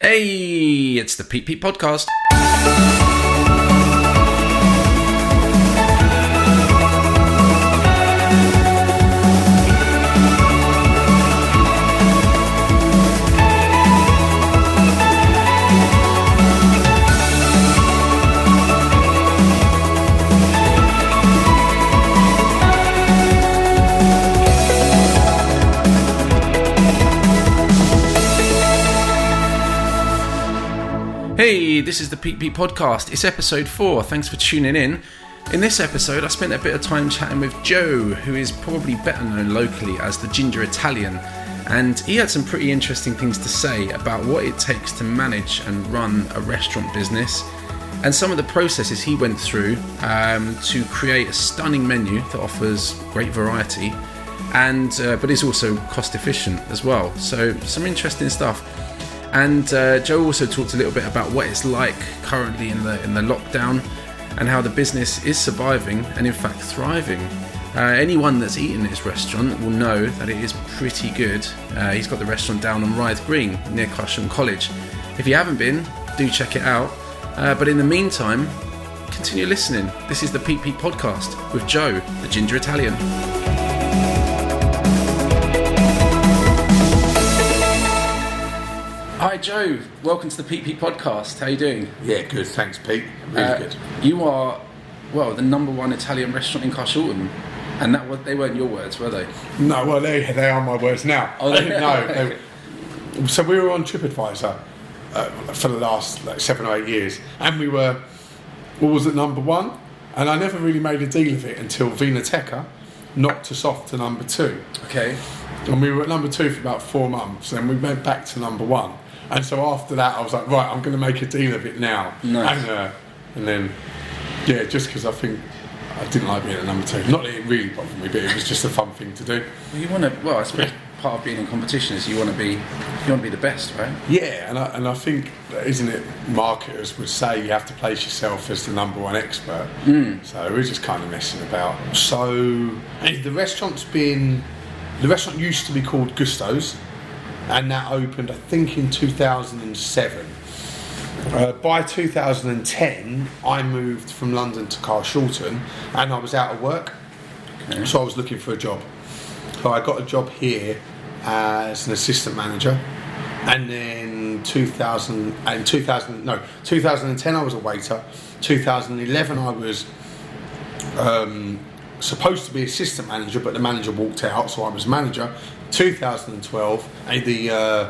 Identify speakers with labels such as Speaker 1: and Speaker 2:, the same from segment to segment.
Speaker 1: Hey, it's the Pete Podcast. Hey, this is the Pete Podcast. It's episode 4. Thanks for tuning in. In this episode, I spent a bit of time chatting with Joe, who is probably better known locally as the Ginger Italian. And he had some pretty interesting things to say about what it takes to manage and run a restaurant business, and some of the processes he went through to create a stunning menu that offers great variety, and but is also cost efficient as well. So some interesting stuff. And Joe also talked a little bit about what it's like currently in the lockdown, and how the business is surviving and in fact thriving. Anyone that's eaten at his restaurant will know that it is pretty good. He's got the restaurant down on Rythe Green near Carshalton College. If you haven't been, do check it out. But in the meantime, continue listening. This is the Pete Podcast with Joe, the Ginger Italian. Hi Joe, welcome to the Pete Podcast. How are you doing?
Speaker 2: Yeah, good, thanks Pete. Really good.
Speaker 1: You are, well, the number one Italian restaurant in Carshalton, and they weren't your words, were they?
Speaker 2: No, well they are my words now.
Speaker 1: Oh,
Speaker 2: no. So we were on TripAdvisor for the last 7 or 8 years, and we were always at number 1, and I never really made a deal of it until Vinoteca knocked us off to number 2.
Speaker 1: Okay.
Speaker 2: And we were at number 2 for about 4 months, then we went back to number 1. And so after that, I was like, right, I'm going to make a deal of it now.
Speaker 1: Nice.
Speaker 2: And then, yeah, just because I think I didn't like being at number 2. Not that it really bothered me, but it was just a fun thing to do.
Speaker 1: Well, you want to. Well, I suppose part of being in competition is you want to be the best, right?
Speaker 2: Yeah, and I think, isn't it? Marketers would say you have to place yourself as the number 1 expert. So we're just kind of messing about. So the restaurant used to be called Gusto's. And that opened, I think, in 2007. By 2010, I moved from London to Carshalton, and I was out of work, so I was looking for a job. So I got a job here as an assistant manager, and then 2010 I was a waiter. 2011 I was supposed to be assistant manager, but the manager walked out, so I was manager. 2012, the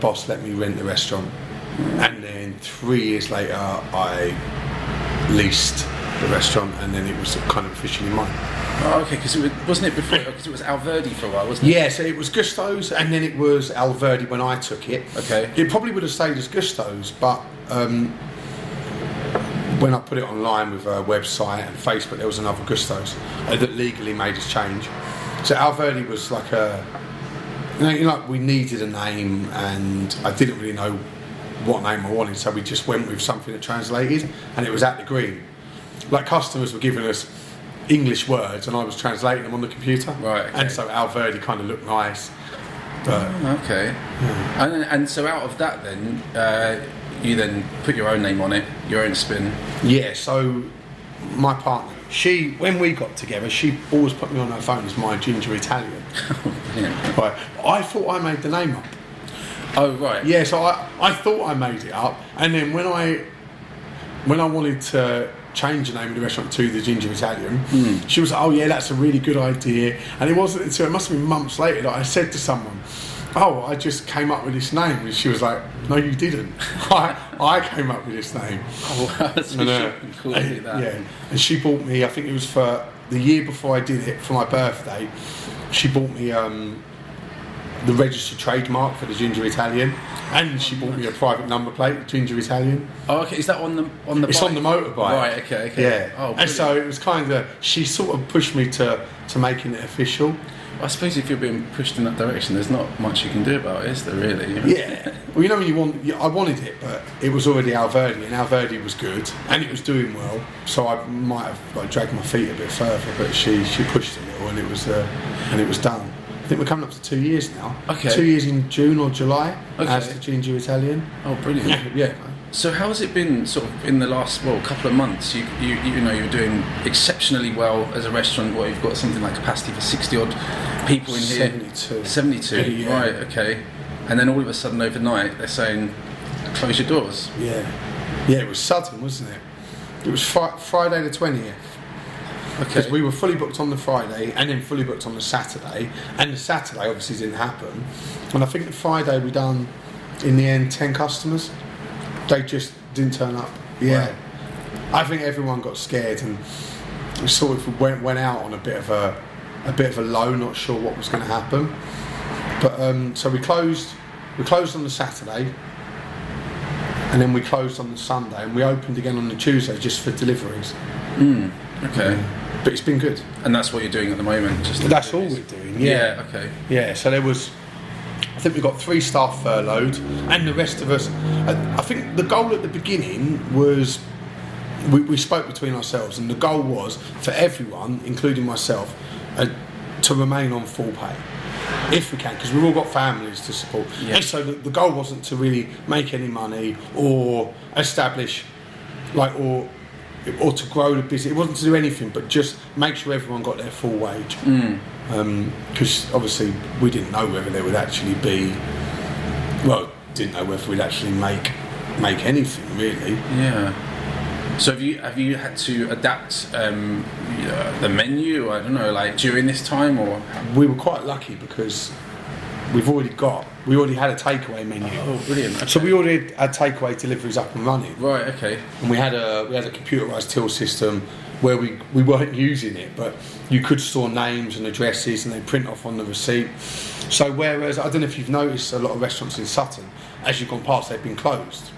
Speaker 2: boss let me rent the restaurant, and then 3 years later I leased the restaurant, and then it was kind of officially mine.
Speaker 1: Oh, okay, because wasn't it before? Because it was Alverdi for a while, wasn't it?
Speaker 2: Yeah, so it was Gusto's, and then it was Alverdi when I took it.
Speaker 1: Okay.
Speaker 2: It probably would have stayed as Gusto's, but when I put it online with a website and Facebook, there was another Gusto's that legally made us change. So Alverdi was like we needed a name, and I didn't really know what name I wanted, so we just went with something that translated, and it was At the Green. Like, customers were giving us English words, and I was translating them on the computer.
Speaker 1: Right. Okay.
Speaker 2: And so Alverdi kind of looked nice. But,
Speaker 1: okay. Yeah. And so out of that, then you then put your own name on it, your own spin.
Speaker 2: Yeah. So my partner, when we got together, she always put me on her phone as my Ginger Italian.
Speaker 1: Brilliant.
Speaker 2: Right. I thought I made the name up.
Speaker 1: Oh, right.
Speaker 2: Yeah, so I thought I made it up, and then when I wanted to change the name of the restaurant to the Ginger Italian, she was like, oh yeah, that's a really good idea. And it wasn't until, it must have been months later, that I said to someone, oh, I just came up with this name. And she was like, no, you didn't. I came up with this name.
Speaker 1: Oh, wow, that's really cool to do that.
Speaker 2: Yeah, and she bought me, I think it was for the year before I did it, for my birthday, she bought me the registered trademark for the Ginger Italian, and she bought me a private number plate, Ginger Italian.
Speaker 1: Oh, okay. Is that on the
Speaker 2: It's
Speaker 1: bike?
Speaker 2: on the motorbike.
Speaker 1: Right. Okay.
Speaker 2: Yeah.
Speaker 1: Oh, brilliant.
Speaker 2: And so it was kind of, she sort of pushed me to making it official.
Speaker 1: I suppose if you're being pushed in that direction, there's not much you can do about it, is there, really?
Speaker 2: Yeah. Well, I wanted it, but it was already Alverdi, and Alverdi was good, and it was doing well, so I might have dragged my feet a bit further, but she pushed a little, and it was done. I think we're coming up to 2 years now.
Speaker 1: Okay.
Speaker 2: 2 years in June or July as
Speaker 1: Okay.
Speaker 2: the Ginger Italian.
Speaker 1: Oh, brilliant.
Speaker 2: Yeah.
Speaker 1: So how has it been sort of in the last couple of months? You know you're doing exceptionally well as a restaurant. You've got something like capacity for 60 odd people in here. 72.
Speaker 2: Yeah.
Speaker 1: Right. Okay. And then all of a sudden overnight they're saying close your doors.
Speaker 2: Yeah. It was Sutton, wasn't it? It was Friday the 20th. Because we were fully booked on the Friday and then fully booked on the Saturday, and the Saturday obviously didn't happen. And I think the Friday we done in the end 10 customers. They just didn't turn up. Yeah,
Speaker 1: Wow.
Speaker 2: I think everyone got scared and we sort of went out on a bit of a low, not sure what was going to happen. But so we closed on the Saturday, and then we closed on the Sunday, and we opened again on the Tuesday just for deliveries.
Speaker 1: Okay.
Speaker 2: But it's been good.
Speaker 1: And that's what you're doing at the moment?
Speaker 2: That's all we're doing. Yeah.
Speaker 1: Okay.
Speaker 2: Yeah. So I think we got 3 staff furloughed, and the rest of us. I think the goal at the beginning was we spoke between ourselves, and the goal was for everyone, including myself, to remain on full pay if we can, because we've all got families to support.
Speaker 1: Yeah.
Speaker 2: And so the goal wasn't to really make any money or establish or to grow the business. It wasn't to do anything but just make sure everyone got their full wage. Because obviously we didn't know whether there would actually be, didn't know whether we'd actually make anything really.
Speaker 1: Yeah. So have you had to adapt the menu? I don't know, like during this time, or
Speaker 2: We were quite lucky because we already had a takeaway menu.
Speaker 1: Oh, brilliant. Okay.
Speaker 2: So we already had takeaway deliveries up and running.
Speaker 1: Right. Okay.
Speaker 2: And we had a computerised till system where we weren't using it, but you could store names and addresses and they print off on the receipt. So whereas, I don't know if you've noticed a lot of restaurants in Sutton, as you've gone past, they've been closed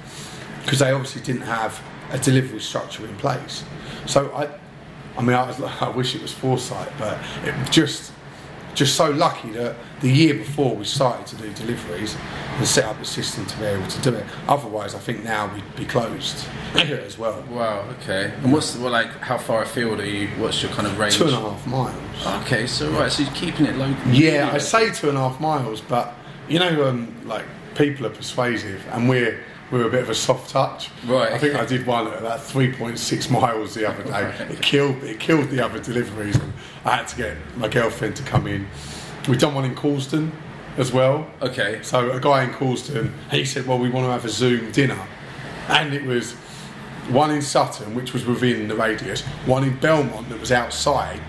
Speaker 2: because they obviously didn't have a delivery structure in place. So I wish it was foresight, but it just so lucky that the year before we started to do deliveries and set up a system to be able to do it. Otherwise, I think now we'd be closed as well.
Speaker 1: Wow. Okay. And how far afield are you? What's your kind of range?
Speaker 2: 2.5 miles.
Speaker 1: Okay. So so you're keeping it local.
Speaker 2: Yeah, I say 2.5 miles, but people are persuasive, and we're a bit of a soft touch.
Speaker 1: Right.
Speaker 2: I think I did one at about 3.6 miles the other day.
Speaker 1: Right.
Speaker 2: It killed the other deliveries, and I had to get my girlfriend to come in. We've done one in Carshalton as well.
Speaker 1: Okay.
Speaker 2: So a guy in Carshalton, he said, well, we want to have a Zoom dinner. And it was one in Sutton, which was within the radius, one in Belmont that was outside,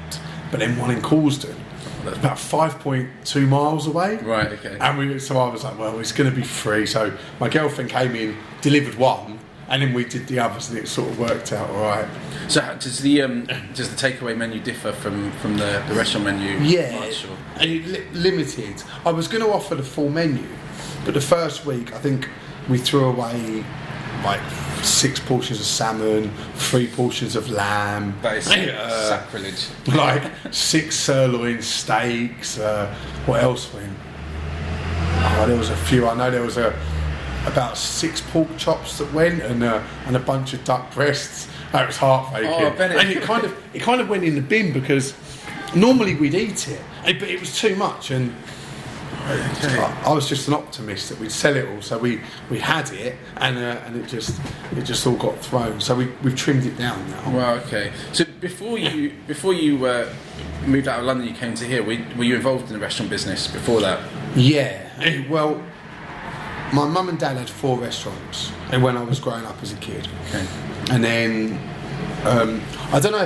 Speaker 2: but then one in Carshalton. That's about 5.2 miles away.
Speaker 1: Right, okay.
Speaker 2: And so I was like, well, it's going to be free. So my girlfriend came in, delivered one, and then we did the others, and it sort of worked out all right.
Speaker 1: So does the takeaway menu differ from the restaurant menu?
Speaker 2: Yeah,
Speaker 1: Much, or?
Speaker 2: and limited. I was going to offer the full menu, but the first week I think we threw away like 6 portions of salmon, 3 portions of lamb.
Speaker 1: That is sacrilege.
Speaker 2: Like 6 sirloin steaks. What else went? Oh, there was a few. I know there was about 6 pork chops that went, and a bunch of duck breasts. That was heartbreaking.
Speaker 1: Oh, Bennett.
Speaker 2: And it kind of went in the bin because normally we'd eat it, but it was too much. And
Speaker 1: Okay.
Speaker 2: I was just an optimist that we'd sell it all, so we had it, and it just all got thrown. So we've trimmed it down now.
Speaker 1: Well, okay. So before you moved out of London, you came to here. Were you involved in the restaurant business before that?
Speaker 2: Yeah. Well, my mum and dad had 4 restaurants, and when I was growing up as a kid,
Speaker 1: Okay.
Speaker 2: and then I don't know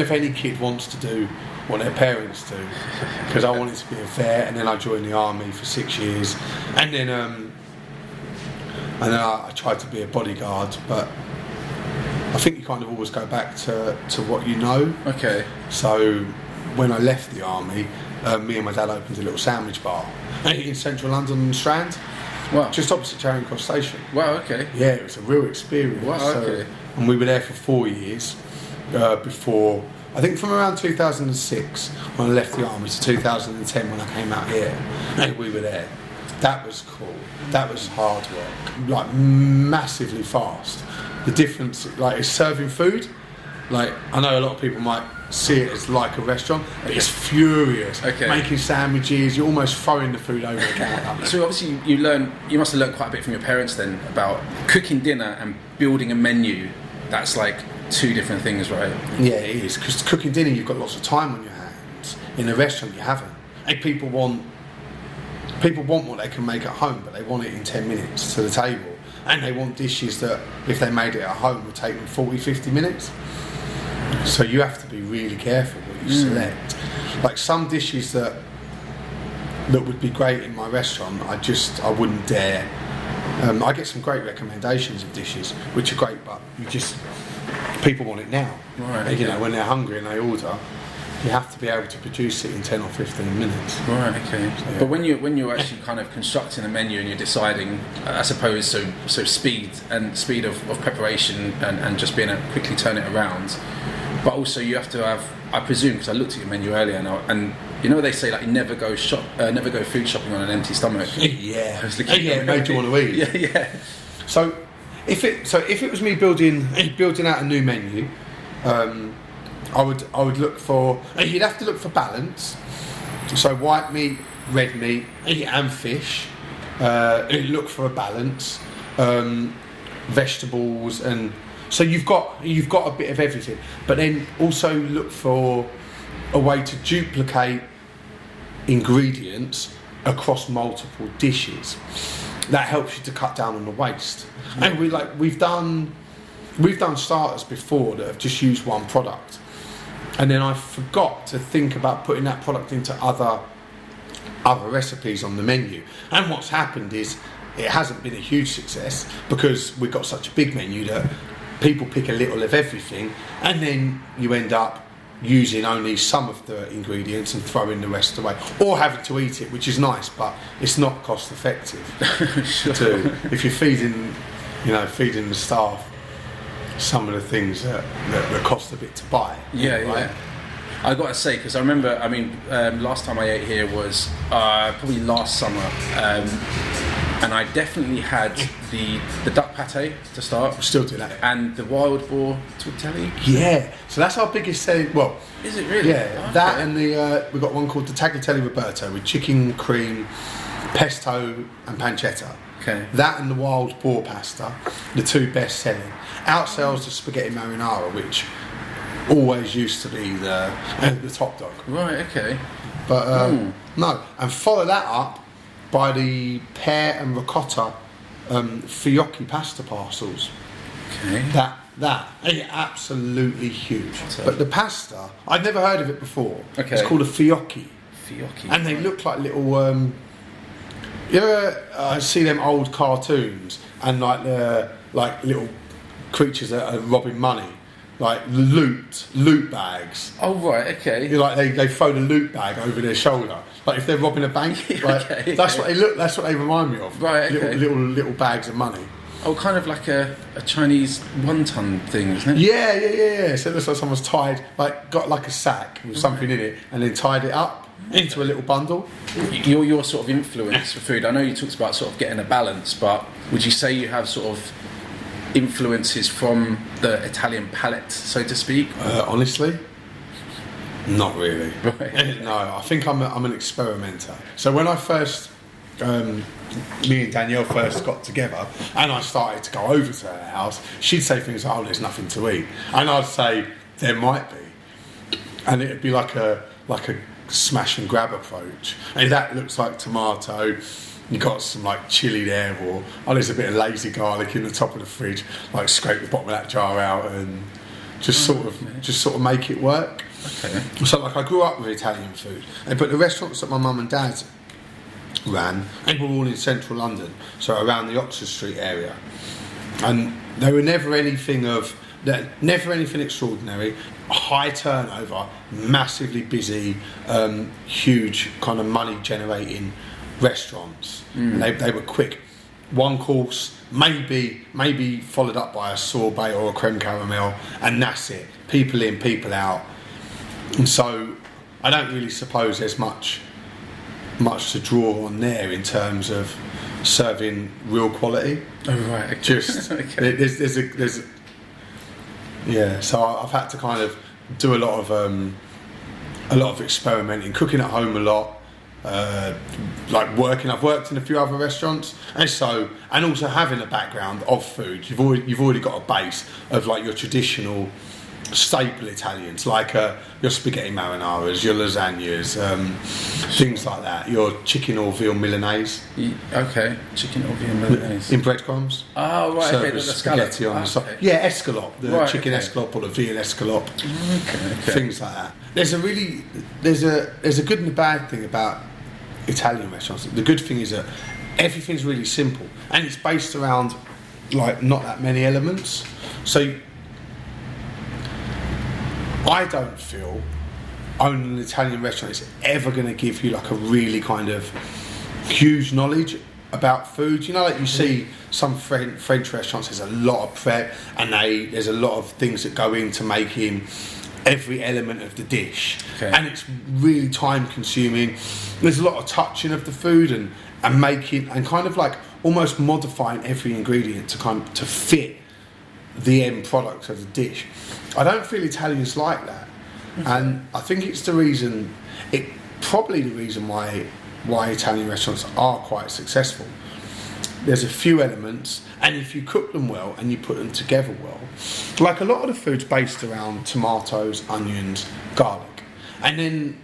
Speaker 2: if any kid wants to do what their parents do, because I wanted to be a vet, and then I joined the army for 6 years, and then I tried to be a bodyguard, but I think you kind of always go back to what you know.
Speaker 1: Okay.
Speaker 2: So when I left the army, me and my dad opened a little sandwich bar in central London on the Strand,
Speaker 1: Wow.
Speaker 2: just opposite Charing Cross Station.
Speaker 1: Wow. Okay.
Speaker 2: Yeah, it was a real experience.
Speaker 1: Wow. Okay.
Speaker 2: And we were there for 4 years before, I think from around 2006 when I left the army to 2010 when I came out here, and we were there. That was cool. That was hard work. Like massively fast. The difference, like, is serving food. like, I know a lot of people might see it as like a restaurant, but it's furious. Making sandwiches, you're almost throwing the food over the counter.
Speaker 1: So obviously you must have learned quite a bit from your parents then about cooking dinner and building a menu. That's like two different things, right?
Speaker 2: Yeah, it is, because cooking dinner, you've got lots of time on your hands. In a restaurant, you haven't. And people want what they can make at home, but they want it in 10 minutes to the table. And they want dishes that, if they made it at home, would take them 40, 50 minutes. So you have to be really careful what you select. Like some dishes that would be great in my restaurant, I wouldn't dare. I get some great recommendations of dishes, which are great, but people want it now.
Speaker 1: Right.
Speaker 2: And, you know, when they're hungry and they order, you have to be able to produce it in 10 or 15 minutes.
Speaker 1: Right, okay.
Speaker 2: So, yeah.
Speaker 1: But when you're actually kind of constructing a menu and you're deciding, I suppose, so speed of preparation and just being able to quickly turn it around, but also you have to have, I presume, because I looked at your menu earlier and you know they say like never go food shopping on an empty stomach.
Speaker 2: Yeah. It made you want to eat.
Speaker 1: Yeah.
Speaker 2: So if it was me building out a new menu, I would look for. You'd have to look for balance. So white meat, red meat, and fish. You'd look for a balance. Vegetables, and so you've got a bit of everything. But then also look for a way to duplicate ingredients across multiple dishes. That helps you to cut down on the waste. And we've done starters before that have just used one product. And then I forgot to think about putting that product into other recipes on the menu. And what's happened is it hasn't been a huge success because we've got such a big menu that people pick a little of everything, and then you end up using only some of the ingredients and throwing the rest away, or having to eat it, which is nice, but it's not cost effective.
Speaker 1: Sure.
Speaker 2: If you're feeding the staff some of the things that cost a bit to buy.
Speaker 1: Yeah. I got to say, because I remember, last time I ate here was probably last summer, and I definitely had the duck pate to start.
Speaker 2: We still do that.
Speaker 1: And the wild boar tortelli.
Speaker 2: Yeah, so that's our biggest selling. Well,
Speaker 1: is it really?
Speaker 2: Yeah, okay. That and we've got one called the tagliatelle Roberto with chicken, cream, pesto, and pancetta.
Speaker 1: Okay.
Speaker 2: That and the wild boar pasta, the two best selling. Outsells the spaghetti marinara, which always used to be the top dog.
Speaker 1: Right, okay.
Speaker 2: But no, and follow that up by the pear and ricotta fiocchi pasta parcels.
Speaker 1: Okay.
Speaker 2: That is absolutely huge. But the pasta, I'd never heard of it before.
Speaker 1: Okay.
Speaker 2: It's called a fiocchi.
Speaker 1: Fiocchi.
Speaker 2: And they look like little. You ever see them old cartoons and like little creatures that are robbing money, like loot bags.
Speaker 1: Oh right, okay.
Speaker 2: They throw the loot bag over their shoulder, like if they're robbing a bank.
Speaker 1: Okay.
Speaker 2: That's what they look. That's what they remind me of.
Speaker 1: Right. Okay.
Speaker 2: Little bags of money.
Speaker 1: Oh, kind of like a Chinese wonton thing, isn't it?
Speaker 2: Yeah. So it looks like someone's got like a sack with something in it, and then tied it up into a little bundle.
Speaker 1: Your sort of influence for food. I know you talked about sort of getting a balance, but would you say you have sort of influences from the Italian palate, so to speak?
Speaker 2: Honestly, not really.
Speaker 1: Right.
Speaker 2: No, I think I'm an experimenter. So when I first, me and Danielle first got together, and I started to go over to her house, she'd say things like, "Oh, there's nothing to eat," and I'd say, "There might be," and it'd be like a smash and grab approach. And that looks like tomato. You got some like chilli there, or there's a bit of lazy garlic in the top of the fridge. Like scrape the bottom of that jar out and just sort of make it work.
Speaker 1: Okay.
Speaker 2: So like I grew up with Italian food, but the restaurants that my mum and dad ran, they were all in central London, so around the Oxford Street area, and they were never anything extraordinary. High turnover, massively busy, huge kind of money generating restaurants. They were quick, one course, maybe followed up by a sorbet or a creme caramel, and that's it. People in, people out. And so I don't really suppose there's much to draw on there in terms of serving real quality.
Speaker 1: Oh right. Okay.
Speaker 2: Just
Speaker 1: okay.
Speaker 2: there's Yeah, so I've had to kind of do a lot of experimenting, cooking at home a lot, like working. I've worked in a few other restaurants, and also having a background of food. You've already got a base of like your traditional staple Italians, like your spaghetti marinaras, your lasagnas, things like that. Your chicken or veal Milanese.
Speaker 1: Okay, chicken or veal Milanese
Speaker 2: In breadcrumbs.
Speaker 1: Oh right, okay, the
Speaker 2: spaghetti on the side.
Speaker 1: Okay.
Speaker 2: Yeah, escalope, the chicken
Speaker 1: okay.
Speaker 2: escalope or the veal escalope.
Speaker 1: Okay.
Speaker 2: Things like that. There's a good and a bad thing about Italian restaurants. The good thing is that everything's really simple and it's based around like not that many elements. So I don't feel owning an Italian restaurant is ever going to give you like a really kind of huge knowledge about food. You know, like you see some French restaurants, there's a lot of prep and there's a lot of things that go into making every element of the dish, and it's really time consuming. There's a lot of touching of the food and making and kind of like almost modifying every ingredient to fit the end product of the dish. I don't feel Italians like that, and I think it's probably the reason why Italian restaurants are quite successful. There's a few elements, and if you cook them well and you put them together well, like a lot of the food's based around tomatoes, onions, garlic, and then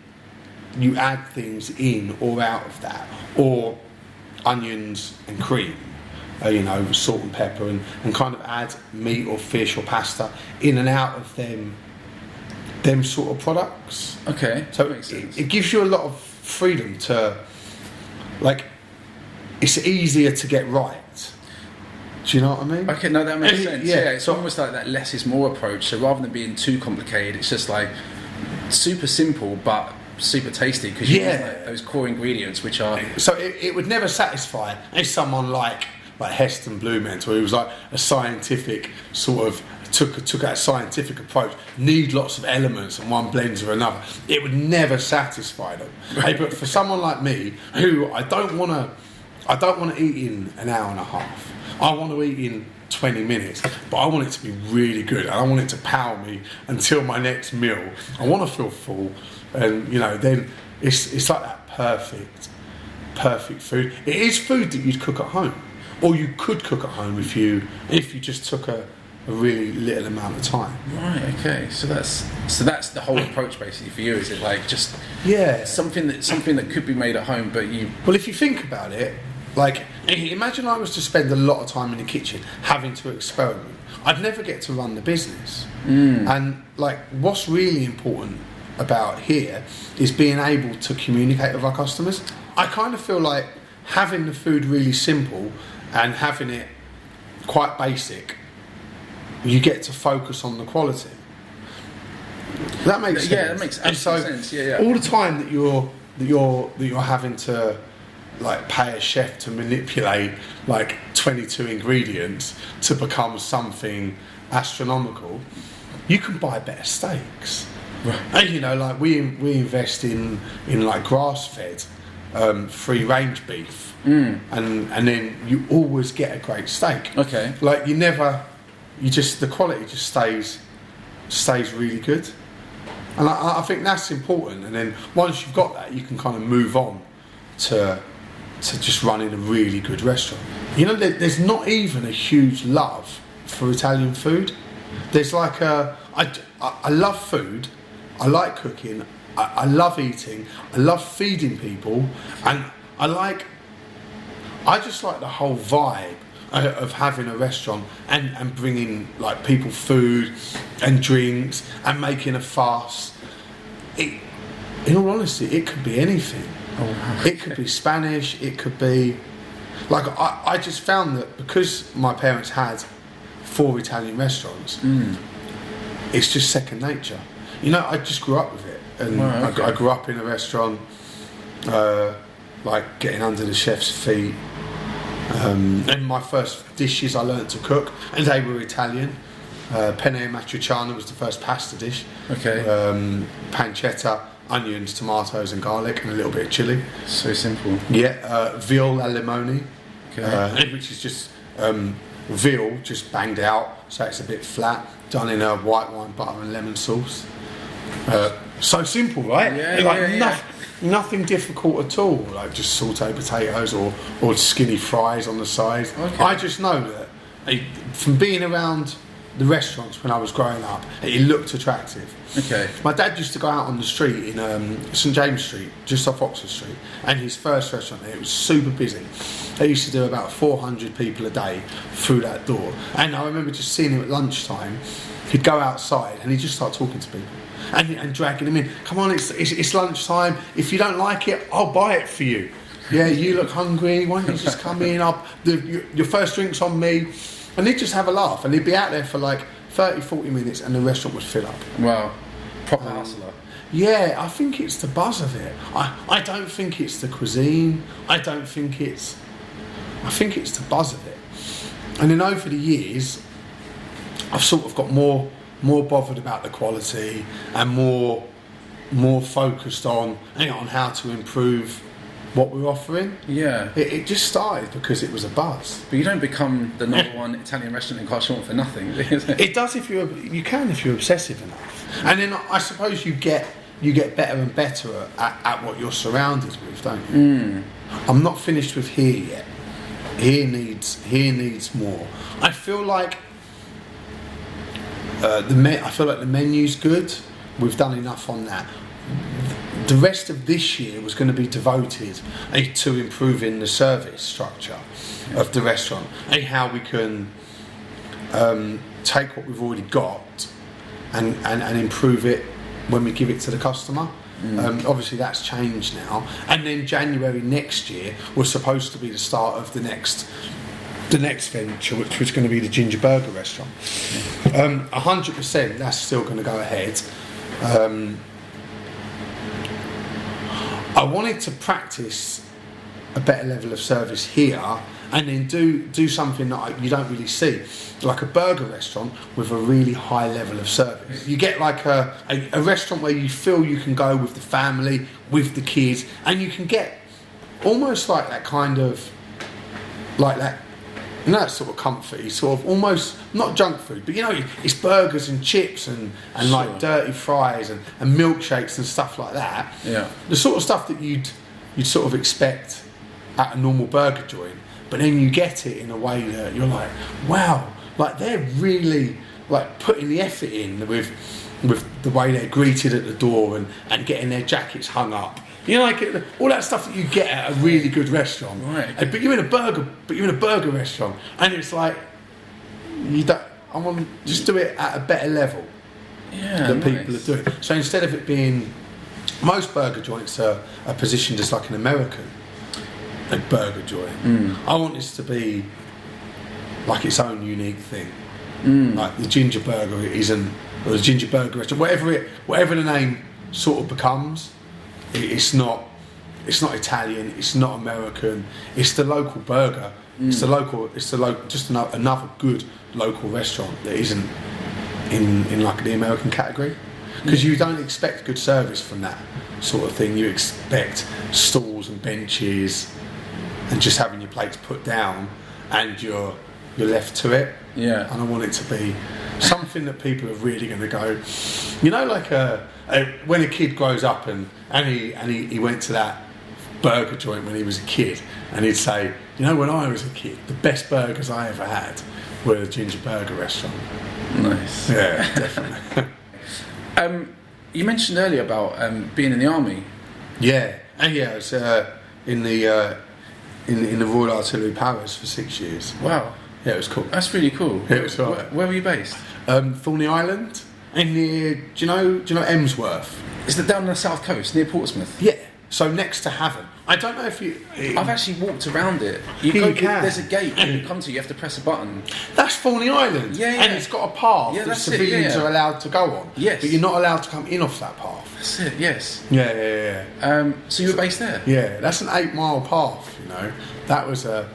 Speaker 2: you add things in or out of that, or onions and cream, salt and pepper, and kind of add meat or fish or pasta in and out of them sort of products.
Speaker 1: Okay,
Speaker 2: so
Speaker 1: that makes sense.
Speaker 2: It gives you a lot of freedom to, like, it's easier to get right. Do you know what I mean?
Speaker 1: Okay, no, that makes sense.
Speaker 2: Yeah,
Speaker 1: it's almost like that less is more approach. So rather than being too complicated, it's just like super simple but super tasty because you use like those core ingredients which are.
Speaker 2: So it would never satisfy if someone like Heston Blumenthal, who was like a scientific sort of took a scientific approach, need lots of elements and one blends with another. It would never satisfy them. Hey, but for someone like me, who I don't want to eat in an hour and a half. I want to eat in 20 minutes, but I want it to be really good. And I want it to power me until my next meal. I want to feel full, and then it's like that perfect food. It is food that you'd cook at home, or you could cook at home if you just took a really little amount of time.
Speaker 1: Right. Okay. So that's the whole approach basically for you. Is it like just something that could be made at home, but you?
Speaker 2: Well, if you think about it, like imagine I was to spend a lot of time in the kitchen having to experiment. I'd never get to run the business. And like, what's really important about here is being able to communicate with our customers. I kind of feel like having the food really simple and having it quite basic, you get to focus on the quality. That makes sense.
Speaker 1: Yeah, that makes absolute sense. Yeah.
Speaker 2: All the time that you're having to like pay a chef to manipulate like 22 ingredients to become something astronomical, you can buy better steaks. Right. And like we invest in like grass-fed free range beef, and then you always get a great steak.
Speaker 1: Okay.
Speaker 2: Like the quality just stays really good, and I think that's important. And then once you've got that, you can kind of move on to just running a really good restaurant. There's not even a huge love for Italian food. There's like I love food, I like cooking, I love eating, I love feeding people, and I just like the whole vibe of having a restaurant and bringing like people food and drinks and making a fuss. In all honesty, it could be anything. It could be Spanish, it could be like I just found that because my parents had 4 Italian restaurants, it's just second nature. I just grew up with it, and I grew up in a restaurant, like getting under the chef's feet. And my first dishes I learnt to cook, and they were Italian. Penne matriciana was the first pasta dish.
Speaker 1: Okay.
Speaker 2: Pancetta, onions, tomatoes and garlic and a little bit of chilli.
Speaker 1: So simple.
Speaker 2: Yeah. Veal al limone, which is just veal just banged out, so it's a bit flat, done in a white wine, butter and lemon sauce. So simple, right? Nothing difficult at all, like just sauté potatoes or skinny fries on the side.
Speaker 1: Okay.
Speaker 2: I just know that from being around the restaurants when I was growing up, it looked attractive.
Speaker 1: Okay.
Speaker 2: My dad used to go out on the street in St James Street, just off Oxford Street, and his first restaurant there, it was super busy. They used to do about 400 people a day through that door. And I remember just seeing him at lunchtime. He'd go outside and he'd just start talking to people and dragging them in. Come on, it's lunchtime. If you don't like it, I'll buy it for you. Yeah, you look hungry. Why don't you just come in? Your first drink's on me. And he'd just have a laugh, and he'd be out there for like 30, 40 minutes, and the restaurant would fill up.
Speaker 1: Wow. Proper hustler.
Speaker 2: Yeah, I think it's the buzz of it. I don't think it's the cuisine. I think it's the buzz of it. And then over the years, I've sort of got more bothered about the quality and more focused on how to improve what we're offering.
Speaker 1: Yeah.
Speaker 2: It just started because it was a buzz.
Speaker 1: But you don't become the number one Italian restaurant in Carshalton for nothing.
Speaker 2: It does if you're obsessive enough. And then I suppose you get better and better at what you're surrounded with, don't you? I'm not finished with here yet. Here needs more. I feel like the menu's good. We've done enough on that. The rest of this year was going to be devoted to improving the service structure of the restaurant, how we can take what we've already got and improve it when we give it to the customer. Obviously that's changed now, and then January next year was supposed to be the start of the next venture, which was going to be the Ginger Burger restaurant. 100% that's still going to go ahead. I wanted to practice a better level of service here, and then do something that you don't really see, like a burger restaurant with a really high level of service. You get like a restaurant where you feel you can go with the family, with the kids, and you can get almost like that kind of, like that, that sort of comforty, sort of almost, not junk food, but it's burgers and chips and
Speaker 1: Sure.
Speaker 2: like dirty fries and milkshakes and stuff like that.
Speaker 1: Yeah.
Speaker 2: The sort of stuff that you'd sort of expect at a normal burger joint, but then you get it in a way that you're like, wow, like they're really like putting the effort in with the way they're greeted at the door and getting their jackets hung up. Like all that stuff that you get at a really good restaurant.
Speaker 1: Right.
Speaker 2: But you're in a burger restaurant, and it's like I want to just do it at a better level that people are doing. So instead of it being, most burger joints are positioned as like an American burger joint. I want this to be like its own unique thing. Like the Ginger Burger isn't, or the Ginger Burger restaurant, whatever the name sort of becomes. It's not Italian. It's not American. It's the local burger. It's the local. Just another good local restaurant that isn't in like the American category. Because you don't expect good service from that sort of thing. You expect stools and benches and just having your plates put down and you're left to it.
Speaker 1: Yeah.
Speaker 2: And I want it to be something that people are really going to go, like when a kid grows up and he went to that burger joint when he was a kid, and he'd say, when I was a kid, the best burgers I ever had were the Ginger Burger restaurant.
Speaker 1: Nice.
Speaker 2: Yeah, definitely.
Speaker 1: You mentioned earlier about being in the army.
Speaker 2: Yeah, and I was in the Royal Artillery Paris for 6 years.
Speaker 1: Wow.
Speaker 2: Yeah, it was cool.
Speaker 1: That's really cool.
Speaker 2: Yeah, it was all right.
Speaker 1: Where were you based?
Speaker 2: Thorney Island, and near, do you know Emsworth?
Speaker 1: Is that down on the south coast near Portsmouth?
Speaker 2: Yeah. So next to Havant. I don't know if you.
Speaker 1: I've actually walked around it.
Speaker 2: You can.
Speaker 1: There's a gate when you come to. You have to press a button.
Speaker 2: That's Thorney Island.
Speaker 1: Yeah.
Speaker 2: And it's got a path that civilians are allowed to go on.
Speaker 1: Yes.
Speaker 2: But you're not allowed to come in off that path.
Speaker 1: That's it. Yes.
Speaker 2: Yeah.
Speaker 1: So you were based there?
Speaker 2: Yeah. That's an 8-mile path. That was a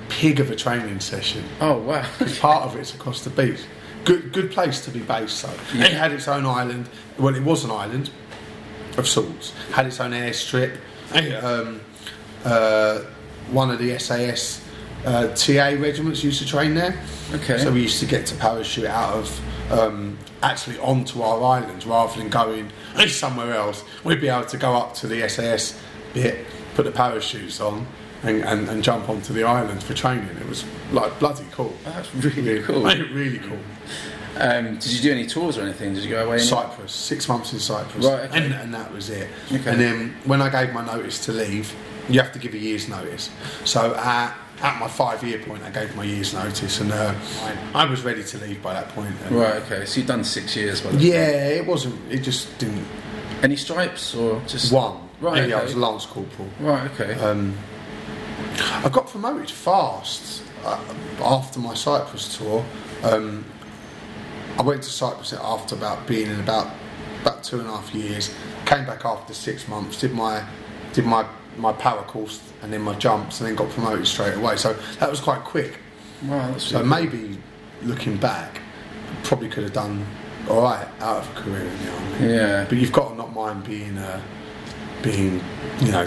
Speaker 2: pig of a training session.
Speaker 1: Oh wow.
Speaker 2: Part of it's across the beach. Good place to be based though. Yeah. It had its own island. Well, it was an island of sorts. Had its own airstrip. One of the SAS TA regiments used to train there.
Speaker 1: Okay.
Speaker 2: So we used to get to parachute out of actually onto our islands rather than going somewhere else. We'd be able to go up to the SAS bit, put the parachutes on, and jump onto the island for training. It was like bloody cool.
Speaker 1: Oh, that's really cool.
Speaker 2: Really cool.
Speaker 1: Did you do any tours or anything? Did you go away?
Speaker 2: Cyprus, 6 months in Cyprus.
Speaker 1: Right, okay.
Speaker 2: And that was it.
Speaker 1: Okay.
Speaker 2: And then when I gave my notice to leave, you have to give a year's notice. So at my 5-year point, I gave my year's notice, and I was ready to leave by that point.
Speaker 1: Right, okay. So you've done 6 years.
Speaker 2: It just didn't.
Speaker 1: Any stripes or just
Speaker 2: One.
Speaker 1: Right,
Speaker 2: Yeah,
Speaker 1: okay.
Speaker 2: I was a Lance Corporal.
Speaker 1: Right, okay.
Speaker 2: I got promoted fast after my Cyprus tour. I went to Cyprus after being in about 2.5 years. Came back after 6 months. Did my para course and then my jumps, and then got promoted straight away. So that was quite quick.
Speaker 1: Wow, that's
Speaker 2: So
Speaker 1: really
Speaker 2: maybe looking back, probably could have done all right out of a career in the army.
Speaker 1: Yeah.
Speaker 2: But you've got to not mind being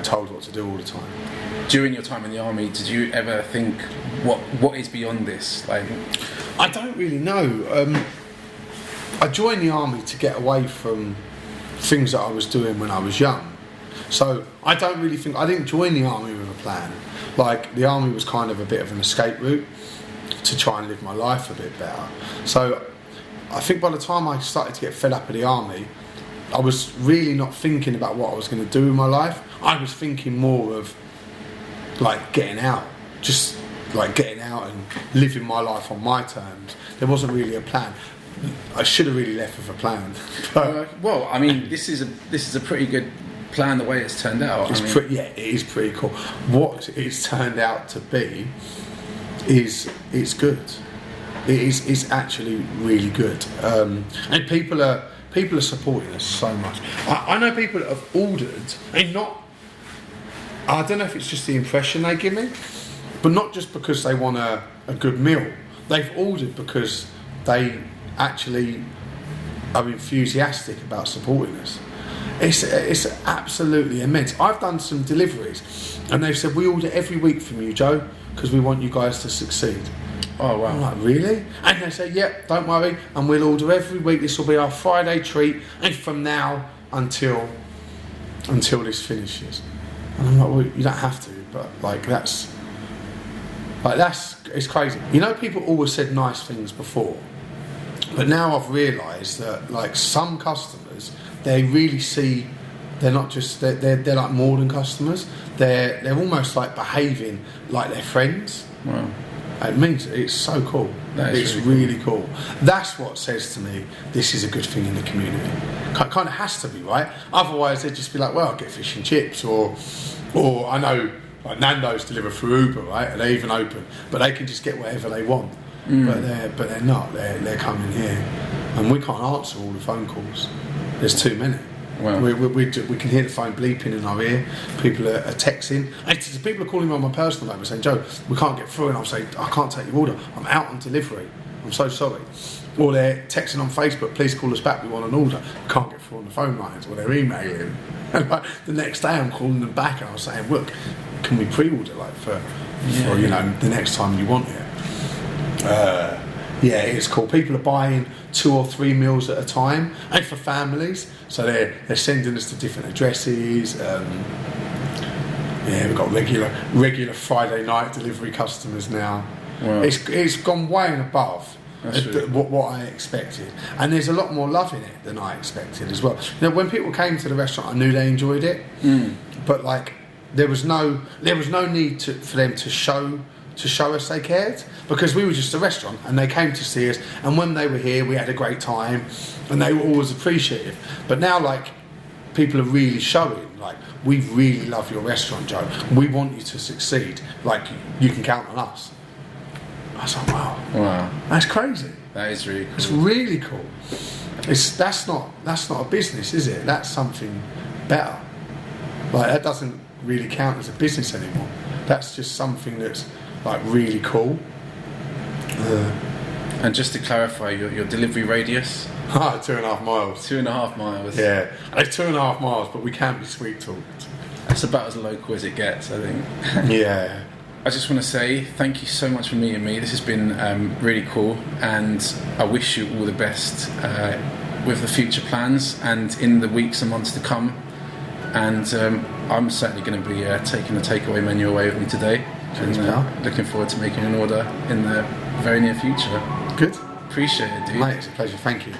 Speaker 2: told what to do all the time.
Speaker 1: During your time in the army, did you ever think what is beyond this? Like,
Speaker 2: I don't really know. I joined the army to get away from things that I was doing when I was young. So I don't really think, I didn't join the army with a plan. Like, the army was kind of a bit of an escape route to try and live my life a bit better. So I think by the time I started to get fed up with the army, I was really not thinking about what I was going to do in my life. I was thinking more of like getting out, just like getting out and living my life on my terms. There wasn't really a plan. I should have really left with a plan.
Speaker 1: well, I mean, this is a pretty good plan the way it's turned out.
Speaker 2: It is pretty cool. What it's turned out to be is good. It's actually really good, and people are supporting us so much. I know people that have ordered, and not. I don't know if it's just the impression they give me, but not just because they want a good meal. They've ordered because they actually are enthusiastic about supporting us. It's absolutely immense. I've done some deliveries, and they've said, we order every week from you, Joe, because we want you guys to succeed.
Speaker 1: Oh wow.
Speaker 2: I'm like, really? And they say, yep, don't worry, and we'll order every week. This will be our Friday treat, and from now until this finishes. And I'm like, well, you don't have to, but it's crazy. You know, people always said nice things before, but now I've realised that like some customers, they really see, they're not just they're like more than customers. They're almost like behaving like they're friends.
Speaker 1: Wow.
Speaker 2: It means it's so cool. It's really cool. That's what says to me, this is a good thing in the community. Kind of has to be, right? Otherwise, they'd just be like, well, I'll get fish and chips, or I know like Nando's deliver through Uber, right? And they even open, but they can just get whatever they want. But they're not. They're coming here, and we can't answer all the phone calls. There's too many.
Speaker 1: Wow.
Speaker 2: We can hear the phone bleeping in our ear. People are texting. And people are calling me on my personal number saying, Joe, we can't get through. And I'll say, I can't take your order. I'm out on delivery. I'm so sorry. Or they're texting on Facebook, please call us back, we want an order. We can't get through on the phone lines. Or they're emailing. And like, the next day I'm calling them back and I'm saying, look, can we pre-order like for the next time you want it? It's cool. People are buying 2 or 3 meals at a time, and for families. So they're sending us to different addresses. We've got regular Friday night delivery customers now.
Speaker 1: Wow.
Speaker 2: It's gone way and above
Speaker 1: Really
Speaker 2: what I expected, and there's a lot more love in it than I expected as well. You know, when people came to the restaurant, I knew they enjoyed it, but like there was no need for them to show us they cared, because we were just a restaurant and they came to see us, and when they were here we had a great time and they were always appreciative. But now like people are really showing like, we really love your restaurant, Joe, we want you to succeed, like you can count on us. I was like, wow, that's crazy.
Speaker 1: That is really cool.
Speaker 2: It's really cool. That's not a business, is it? That's something better. Like, that doesn't really count as a business anymore. That's just something that's like really cool.
Speaker 1: And just to clarify, your delivery radius?
Speaker 2: 2.5 miles.
Speaker 1: 2.5 miles.
Speaker 2: Yeah, it's 2.5 miles, but we can be sweet talked.
Speaker 1: That's about as local as it gets, I think.
Speaker 2: Yeah.
Speaker 1: I just want to say thank you so much for meeting me. This has been really cool, and I wish you all the best with the future plans and in the weeks and months to come. And I'm certainly going to be taking the takeaway menu away with me today.
Speaker 2: Cheers,
Speaker 1: and looking forward to making an order in the very near future.
Speaker 2: Good.
Speaker 1: Appreciate it, dude.
Speaker 2: Mate, it's a pleasure. Thank you.